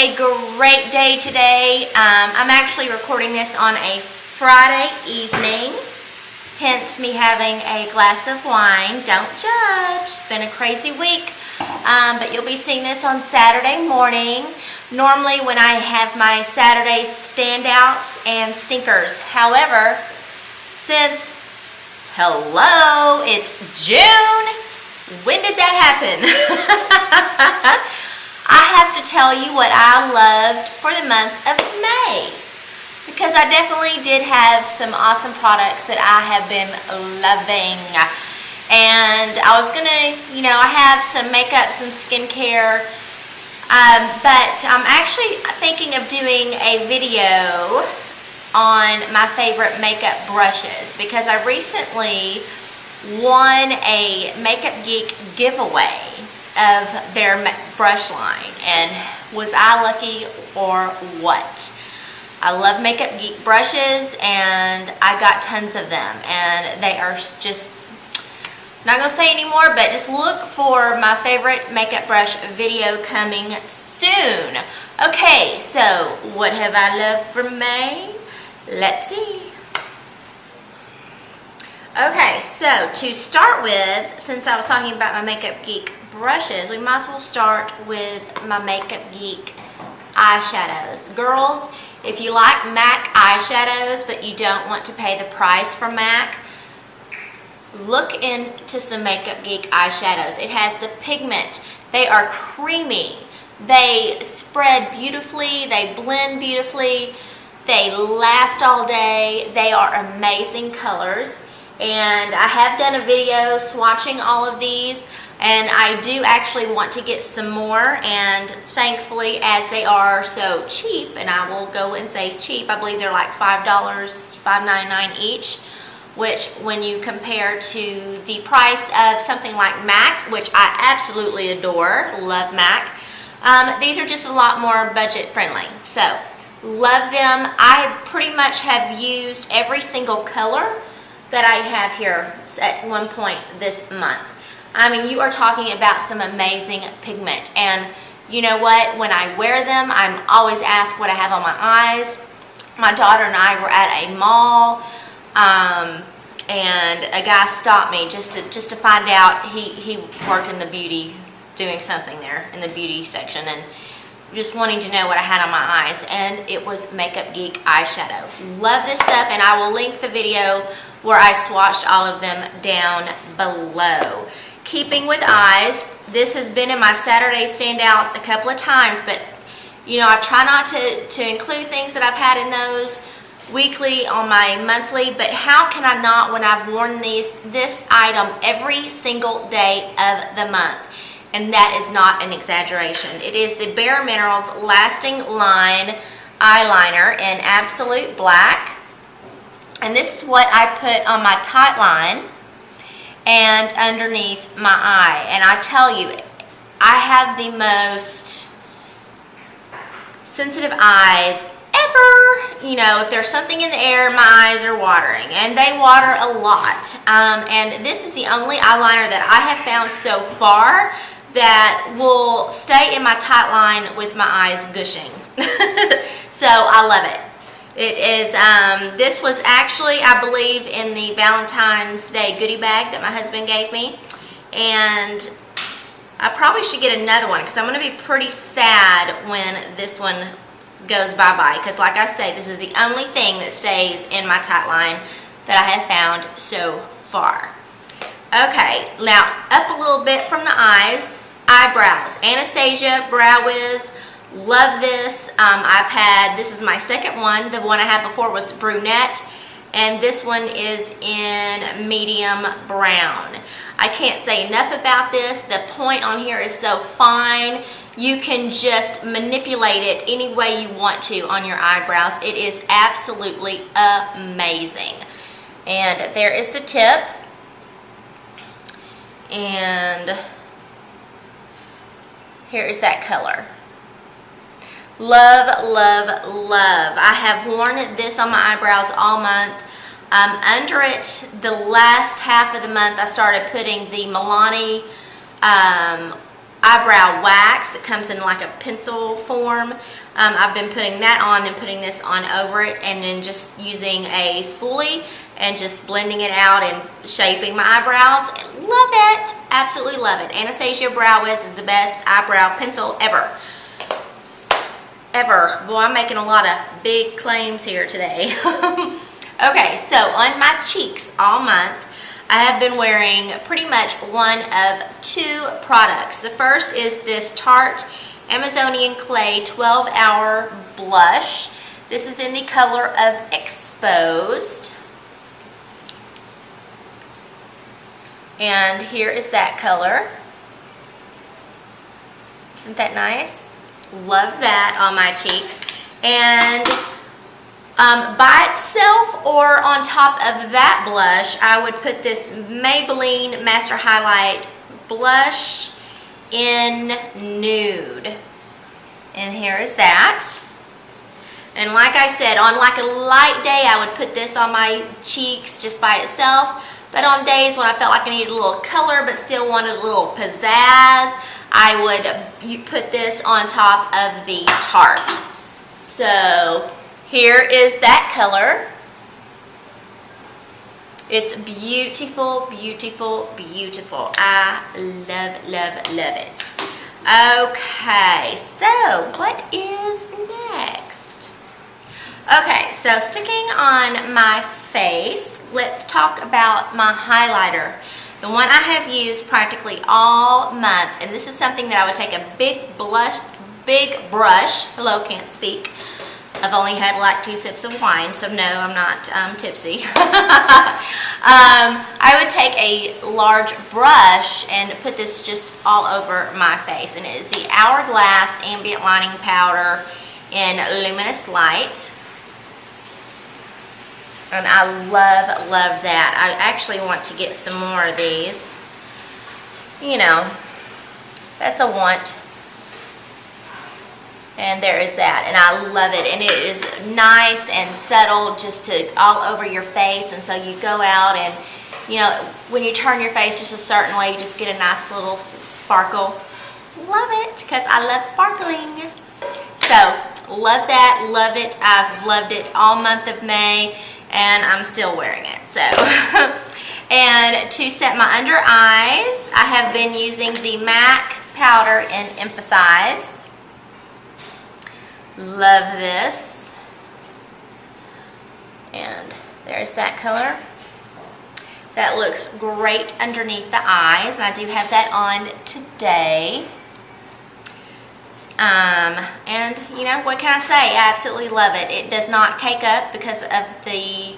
a great day today. I'm actually recording this on a Friday evening, hence me having a glass of wine. Don't judge, it's been a crazy week, but you'll be seeing this on Saturday morning. Normally when I have my Saturday standouts and stinkers. However, since, hello, it's June, when did that happen? I have to tell you what I loved for the month of May, because I definitely did have some awesome products that I have been loving. And I was gonna, I have some makeup, some skincare, but I'm actually thinking of doing a video on my favorite makeup brushes, because I recently won a Makeup Geek giveaway of their brush line, and was I lucky or what? I love Makeup Geek brushes, and I got tons of them, and they are just, not gonna say anymore, but just look for my favorite makeup brush video coming soon. Okay, so what have I loved for May? Let's see. Okay, so to start with, since I was talking about my Makeup Geek brushes, we might as well start with my Makeup Geek eyeshadows. Girls, if you like MAC eyeshadows but you don't want to pay the price for MAC, look into some Makeup Geek eyeshadows. It has the pigment. They are creamy. They spread beautifully. They blend beautifully. They last all day. They are amazing colors. And I have done a video swatching all of these, and I do actually want to get some more, and thankfully, as they are so cheap, and I will go and say cheap, I believe they're like $5, $5.99 each, which when you compare to the price of something like MAC, which I absolutely adore, love MAC, these are just a lot more budget friendly. So, love them. I pretty much have used every single color that I have here at one point this month. I mean, you are talking about some amazing pigment, and you know what? When I wear them, I'm always asked what I have on my eyes. My daughter and I were at a mall, and a guy stopped me just to find out he worked in the beauty, doing something there in the beauty section, and just wanting to know what I had on my eyes, and it was Makeup Geek eyeshadow. Love this stuff, and I will link the video where I swatched all of them down below. Keeping with eyes, this has been in my Saturday standouts a couple of times, but I try not to include things that I've had in those weekly on my monthly, but how can I not when I've worn this item every single day of the month? And that is not an exaggeration. It is the Bare Minerals Lasting Line Eyeliner in Absolute Black. And this is what I put on my tight line and underneath my eye. And I tell you, I have the most sensitive eyes ever. If there's something in the air, my eyes are watering, and they water a lot. And this is the only eyeliner that I have found so far that will stay in my tight line with my eyes gushing. So I love it. It is, this was actually, I believe, in the Valentine's Day goodie bag that my husband gave me. And I probably should get another one, because I'm going to be pretty sad when this one goes bye-bye. Because like I say, this is the only thing that stays in my tight line that I have found so far. Okay, now up a little bit from the eyes, eyebrows. Anastasia Brow Wiz. Love this. This is my second one. The one I had before was brunette, and this one is in medium brown. I can't say enough about this. The point on here is so fine. You can just manipulate it any way you want to on your eyebrows. It is absolutely amazing. And there is the tip. And here is that color. Love, love, love. I have worn this on my eyebrows all month. Under it, the last half of the month, I started putting the Milani eyebrow wax. It comes in like a pencil form. I've been putting that on and putting this on over it, and then just using a spoolie and just blending it out and shaping my eyebrows. Love it. Absolutely love it. Anastasia Brow Wiz is the best eyebrow pencil ever. Ever. Boy, I'm making a lot of big claims here today. Okay, so on my cheeks all month, I have been wearing pretty much one of two products. The first is this Tarte Amazonian Clay 12-Hour Blush. This is in the color of Exposed. And here is that color. Isn't that nice? Love that on my cheeks. And by itself or on top of that blush, I would put this Maybelline Master Highlight Blush in Nude. And here is that. And like I said, on like a light day, I would put this on my cheeks just by itself. But on days when I felt like I needed a little color but still wanted a little pizzazz, I would put this on top of the Tarte. So here is that color. It's beautiful, beautiful, beautiful. I love, love, love it. Okay, so what is next? Okay, so sticking on my face, let's talk about my highlighter. The one I have used practically all month, and this is something that I would take a big brush, hello, can't speak. I've only had like 2 sips of wine, so no, I'm not tipsy. I would take a large brush and put this just all over my face, and it is the Hourglass Ambient Lining Powder in Luminous Light. And I love, love that. I actually want to get some more of these. You know, that's a want. And there is that, and I love it, and it is nice and subtle just to all over your face. And so you go out and, you know, when you turn your face just a certain way, you just get a nice little sparkle. Love it, because I love sparkling. So love that, love it. I've loved it all month of May, and I'm still wearing it. So and to set my under eyes, I have been using the MAC powder in Emphasize. Love this. And there's that color. That looks great underneath the eyes, and I do have that on today. And you know, what can I say? I absolutely love it. It does not cake up because of the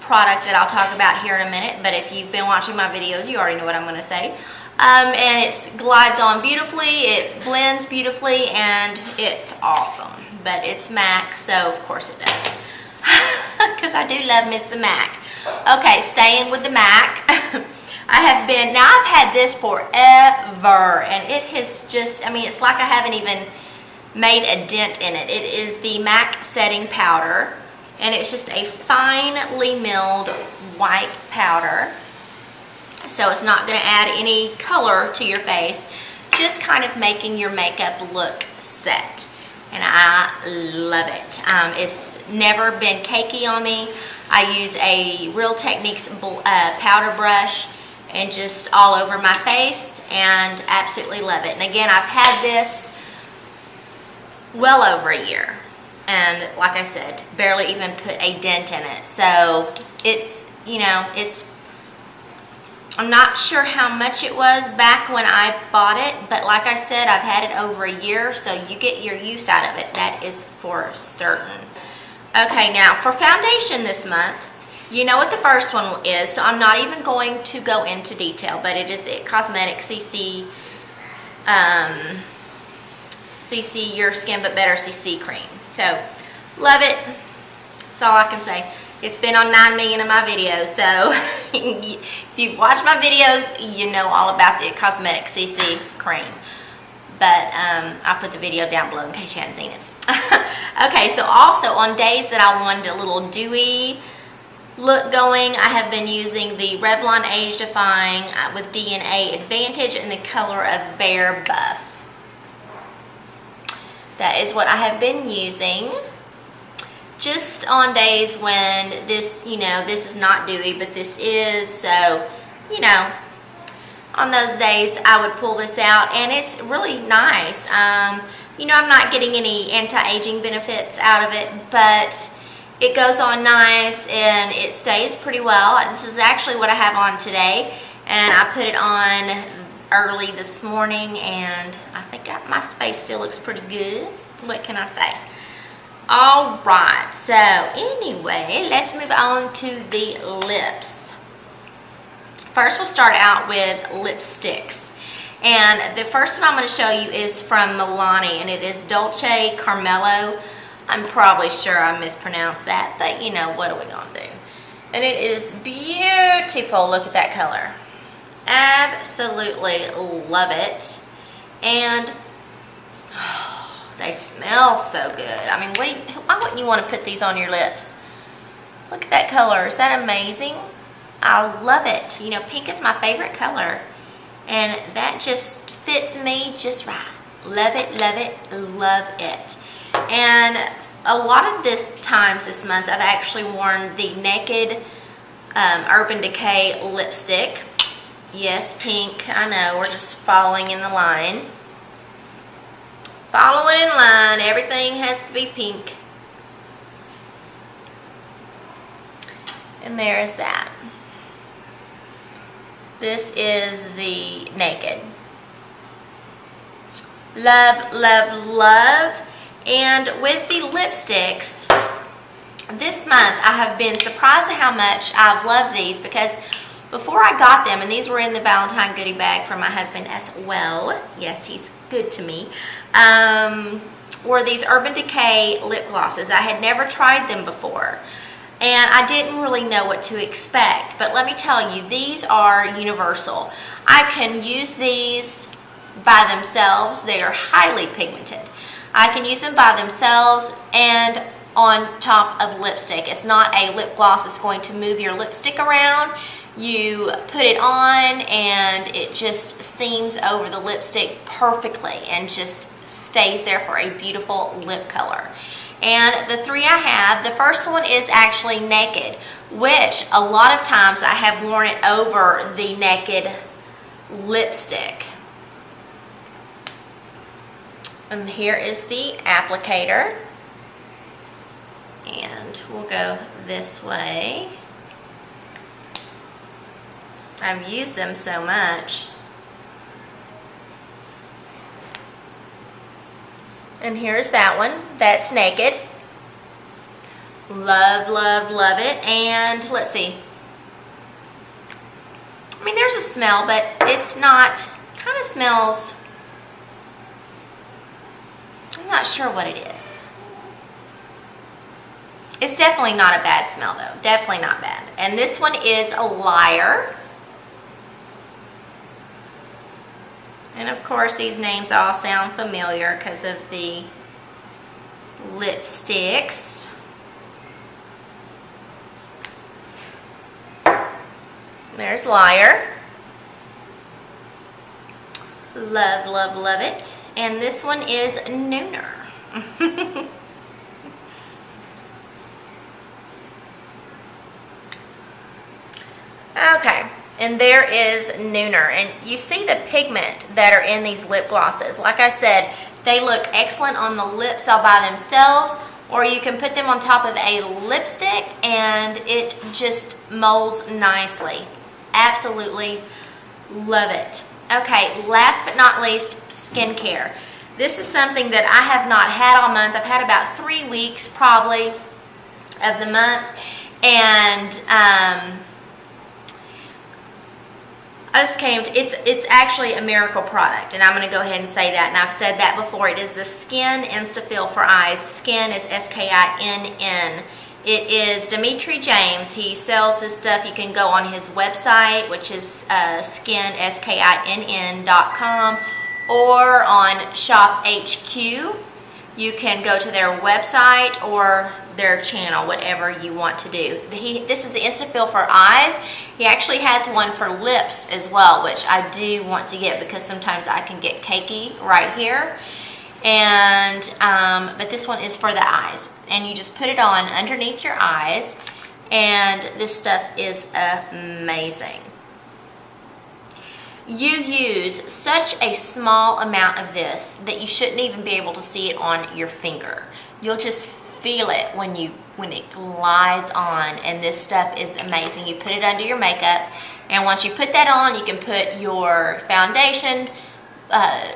product that I'll talk about here in a minute, but if you've been watching my videos, you already know what I'm going to say. And it glides on beautifully, it blends beautifully, and it's awesome. But it's MAC, so of course it does. Because I do love Miss MAC. Okay, staying with the MAC. I've had this forever, and it has just, I mean, it's like I haven't even made a dent in it. It is the MAC Setting Powder, and it's just a finely milled white powder. So it's not going to add any color to your face, just kind of making your makeup look set. And I love it. It's never been cakey on me. I use a Real Techniques powder brush and just all over my face, and absolutely love it. And again, I've had this well over a year, and like I said, barely even put a dent in it. So it's, you know, it's, I'm not sure how much it was back when I bought it, but like I said, I've had it over a year, so you get your use out of it. That is for certain. Okay, now for foundation this month, you know what the first one is, so I'm not even going to go into detail, but it is the Cosmetics CC Your Skin But Better CC Cream. So, love it. That's all I can say. It's been on 9 million of my videos, so if you've watched my videos, you know all about the Cosmetics CC Cream. But I'll put the video down below in case you hadn't seen it. Okay, so also on days that I wanted a little dewy look going, I have been using the Revlon Age Defying with DNA Advantage in the color of Bare Buff. That is what I have been using. Just on days when this, this is not dewy, but this is, so, on those days I would pull this out, and it's really nice. I'm not getting any anti-aging benefits out of it, but it goes on nice and it stays pretty well. This is actually what I have on today, and I put it on early this morning, and I think my face still looks pretty good. What can I say? All right, so anyway, let's move on to the lips. First, we'll start out with lipsticks. And the first one I'm going to show you is from Milani, and it is Dolce Carmelo. I'm probably sure I mispronounced that, but what are we going to do? And it is beautiful. Look at that color. Absolutely love it. And they smell so good. I mean, why wouldn't you want to put these on your lips? Look at that color. Is that amazing? I love it. Pink is my favorite color, and that just fits me just right. Love it, love it, love it. And a lot of times this month, I've actually worn the Naked Urban Decay lipstick. Yes, pink. I know, we're just following in the line. Following in line, everything has to be pink. And there is that. This is the Naked. Love, love, love. And with the lipsticks, this month I have been surprised at how much I've loved these, because before I got them, and these were in the Valentine goodie bag for my husband as well, yes, he's good to me, were these Urban Decay lip glosses. I had never tried them before, and I didn't really know what to expect, but let me tell you, these are universal. I can use these by themselves. They are highly pigmented. I can use them by themselves and on top of lipstick. It's not a lip gloss that's going to move your lipstick around. You put it on and it just seams over the lipstick perfectly and just stays there for a beautiful lip color. And the three I have, the first one is actually Naked, which a lot of times I have worn it over the Naked lipstick. And here is the applicator. And we'll go this way. I've used them so much. And here's that one. That's Naked. Love, love, love it. And let's see. I mean, there's a smell, but it's not, kind of smells, I'm not sure what it is. It's definitely not a bad smell though. Definitely not bad. And this one is a Liar. And of course these names all sound familiar because of the lipsticks. There's Liar. Love, love, love it. And this one is Nooner. Okay, and there is Nooner, and you see the pigment that are in these lip glosses. Like I said, they look excellent on the lips all by themselves, or you can put them on top of a lipstick and it just molds nicely. Absolutely love it. Okay, last but not least, skincare. This is something that I have not had all month. I've had about 3 weeks probably of the month, and I just came to, it's actually a miracle product, and I'm going to go ahead and say that, and I've said that before. It is the Skin Insta-Fill for Eyes. Skin is S-K-I-N-N. It is Dimitri James. He sells this stuff. You can go on his website, which is skin, S-K-I-N-N.com, or on Shop HQ. you can go to their website or their channel, whatever you want to do. This is the insta-fill for eyes. He actually has one for lips as well, which I do want to get because sometimes I can get cakey right here. And but this one is for the eyes, and you just put it on underneath your eyes, and this stuff is amazing. You use such a small amount of this that you shouldn't even be able to see it on your finger. You'll just feel it when it glides on, and this stuff is amazing. You put it under your makeup, and once you put that on, you can put your foundation,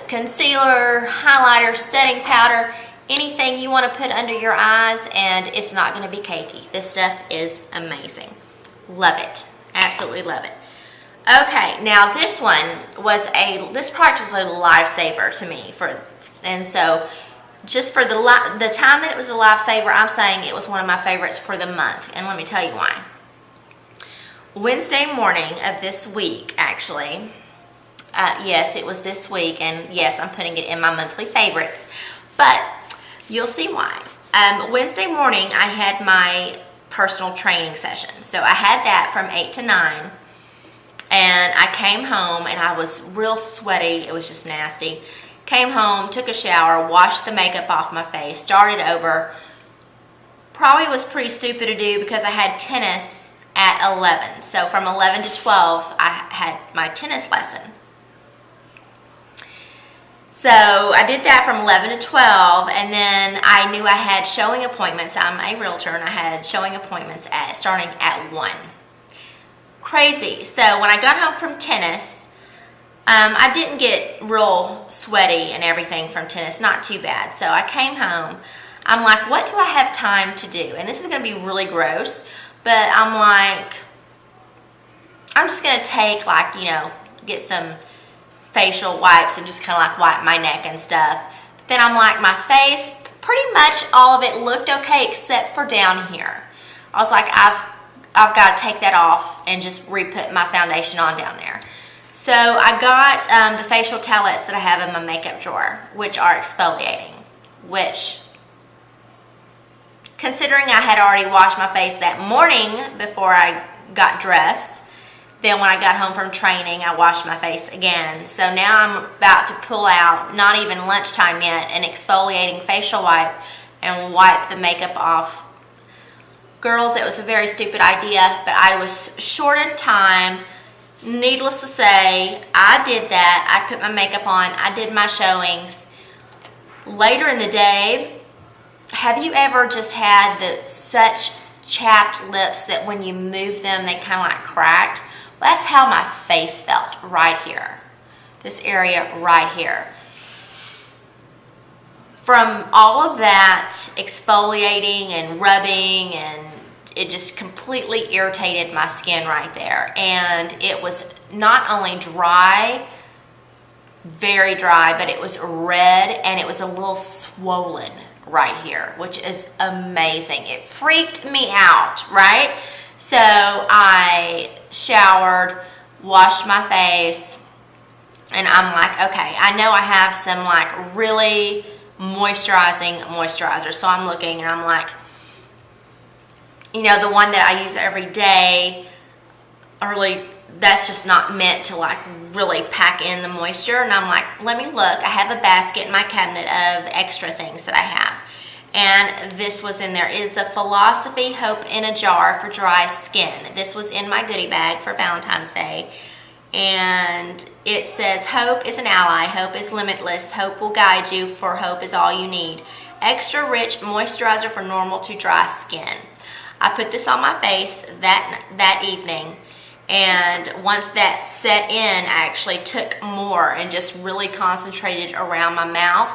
concealer, highlighter, setting powder, anything you want to put under your eyes, and it's not going to be cakey. This stuff is amazing. Love it. Absolutely love it. Okay, now this product was a lifesaver to me, and so just for the time that it was a lifesaver, I'm saying it was one of my favorites for the month, and let me tell you why. Wednesday morning of this week, actually, yes, it was this week, and yes, I'm putting it in my monthly favorites, but you'll see why. Wednesday morning, I had my personal training session, so I had that from 8 to 9. And I came home and I was real sweaty. It was just nasty. Came home, took a shower, washed the makeup off my face, started over. Probably was pretty stupid to do because I had tennis at 11. So from 11 to 12, I had my tennis lesson. So I did that from 11 to 12, and then I knew I had showing appointments. I'm a realtor, and I had showing appointments starting at 1. Crazy. So when I got home from tennis, I didn't get real sweaty and everything from tennis, not too bad. So I came home, I'm like, what do I have time to do? And this is going to be really gross, but I'm like, I'm just going to take get some facial wipes and just kind of wipe my neck and stuff. Then I'm like, my face, pretty much all of it looked okay except for down here. I was like, I've got to take that off and just re-put my foundation on down there. So I got the facial towelettes that I have in my makeup drawer, which are exfoliating, which, considering I had already washed my face that morning before I got dressed, then when I got home from training, I washed my face again. So now I'm about to pull out, not even lunchtime yet, an exfoliating facial wipe and wipe the makeup off. Girls, it was a very stupid idea, but I was short in time. Needless to say, I did that. I put my makeup on. I did my showings. Later in the day, have you ever just had such chapped lips that when you move them, they kind of cracked? Well, that's how my face felt right here. This area right here. From all of that exfoliating and rubbing, and it just completely irritated my skin right there. And it was not only dry, very dry, but it was red and it was a little swollen right here, which is amazing. It freaked me out, right? So I showered, washed my face, and I'm like, okay, I know I have some really moisturizing moisturizer. So I'm looking and I'm like, the one that I use every day, that's just not meant to really pack in the moisture. And I'm like, let me look. I have a basket in my cabinet of extra things that I have. And this was in there. It is the Philosophy Hope in a Jar for Dry Skin. This was in my goodie bag for Valentine's Day. And it says, hope is an ally, hope is limitless, hope will guide you, for hope is all you need. Extra rich moisturizer for normal to dry skin. I put this on my face that evening, and once that set in, I actually took more and just really concentrated around my mouth,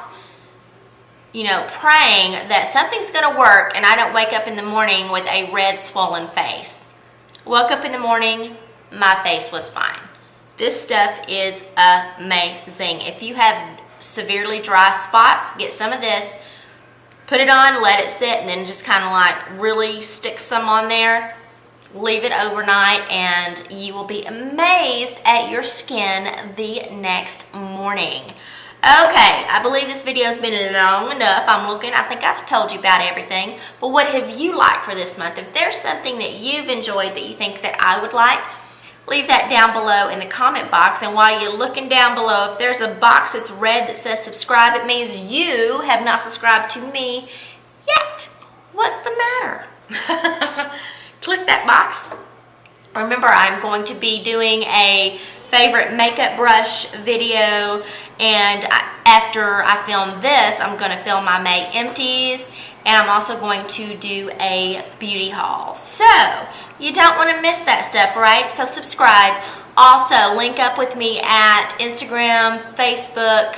praying that something's going to work and I don't wake up in the morning with a red swollen face. Woke up in the morning, my face was fine. This stuff is amazing. If you have severely dry spots, get some of this, put it on, let it sit, and then just kind of really stick some on there. Leave it overnight, and you will be amazed at your skin the next morning. Okay, I believe this video's been long enough. I think I've told you about everything. But what have you liked for this month? If there's something that you've enjoyed that you think that I would like, leave that down below in the comment box. And while you're looking down below, if there's a box that's red that says subscribe, it means you have not subscribed to me yet. What's the matter? Click that box. Remember, I'm going to be doing a favorite makeup brush video, and after I film this, I'm going to film my May empties, and I'm also going to do a beauty haul. So you don't want to miss that stuff, right? So subscribe. Also, link up with me at Instagram, Facebook,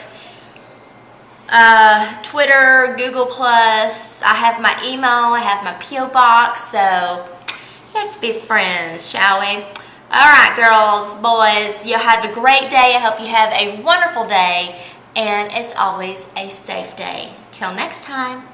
Twitter, Google+. I have my email, I have my P.O. box, so let's be friends, shall we? All right, girls, boys, you have a great day. I hope you have a wonderful day, and as always, a safe day. Till next time.